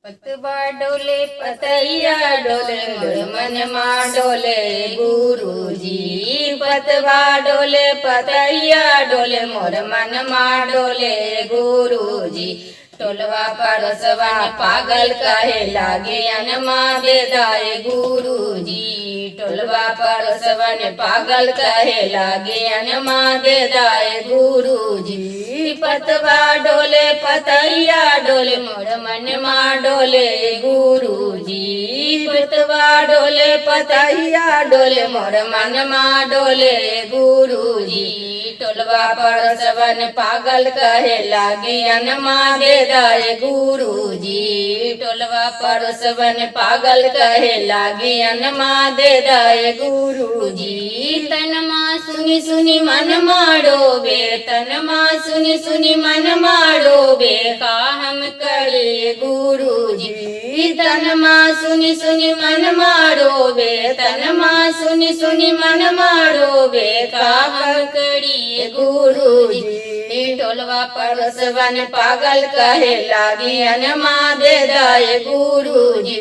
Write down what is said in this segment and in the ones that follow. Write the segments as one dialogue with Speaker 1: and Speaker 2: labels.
Speaker 1: पतवा डोले पतैया डोले मोर मन मा डोले गुरुजी। पतवा डोले पतैया डोले मोर मन मा डोले गुरुजी। टोलवा परसवा पागल कहे लागे अनमा दे दाए गुरुजी। टोलवा परसवा पागल कहे लागे अनमा दे दाए गुरुजी। पतवा डोले पतैया डोले मोर मन मा डोले गुरुजी। पतवा डोले पतैया डोले मोर मन मा डोले गुरुजी। टोलवा परसवन पागल कहे लागे अनमा दे दाए गुरुजी। टोलवा परसवन पागल कहे लागे अनमा दे दाए गुरुजी। तनमा सुनी सुनी मन मारो बे, तनमा सुनी सुनी मन मारो बे, का हम करे गुरुजी। तनमा सुनी सुनी मन मारो बे, तनमा सुनी सुनी मन मारो बे, का हम करिए गुरुजी। टोलवा परसवन पागल कहे लागी अनमा दे दाए गुरुजी।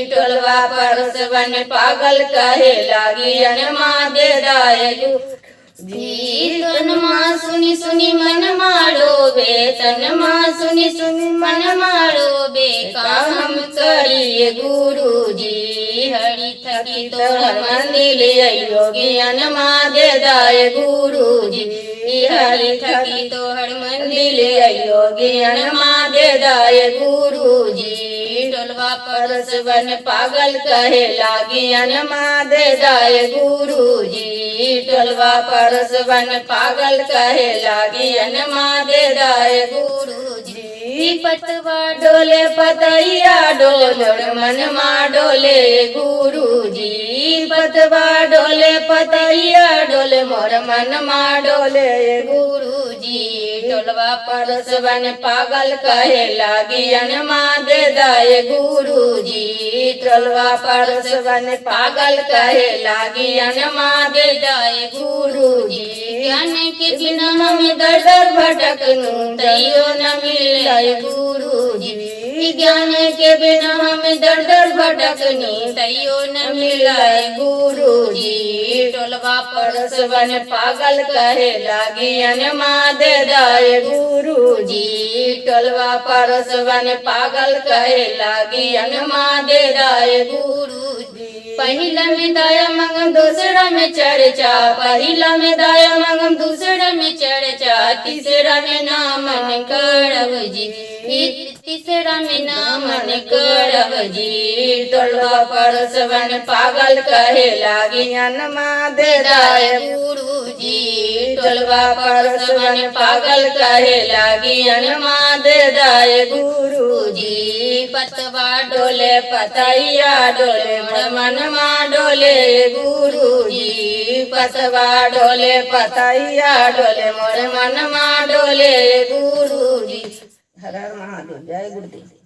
Speaker 1: टोलवा परसवन पागल कहे लागी अनमा दे दाए गुरुजी। तनमा सुनी सुनी मन मारो बे, तनमा सुनी सुनी मन मारो बे, का हम करिए गुरुजी। हरि थकी तोहर मंदिर योगी अनमा दे दाए गुरुजी। हरि थकी तोहर मंदिर योगी अनमा दे दाए गुरुजी। टोलवा परसवन पागल कहे लागी अनमा दे दाए गुरुजी। टोलवा परसवन पागल कहे लागी अनमा दे दाए गुरुजी। पतवा डोले पतैया डोले मोर मन मा डोले गुरुजी। पतवा डोले पतैया डोले मोर मन मा डोले गुरुजी। टोलवा परसवन पागल कहे लागी अनमा दे दाए गुरुजी। टोलवा परसवन पागल कहे लागी अनमा दे दाए गुरुजी। ज्ञान के बिना हमें दर दर भटकनू तैयो न मिले गुरुजी। ज्ञान के बिना हमें दर दर भटकनी तैयो न मिलाए गुरुजी। टोलवा परसवन पागल कहे लागी अनमा दे दाए गुरुजी। टोलवा परसवन पागल कहे लागी अनमा दे दाए गुरुजी। पहिला में दाया मंगम दूसरा में चर्चा, पहिला में दाया मंगम दूसरा में चर्चा, तीसरा में नामन करब जी। तीसरा में नामन करब जी। टोलवा परसवन पागल कहे लागी अनमा दे दाए गुरुजी। टोलवा परसवन पागल कहे लागी अनमा दे दाए गुरुजी। पतवा डोले पतैया डोले मोर मन मा डोले गुरुजी। पतवा डोले पतैया डोले मोर मन मा डोले गुरुजी। हर हर महादेव। जय गुरुदेव।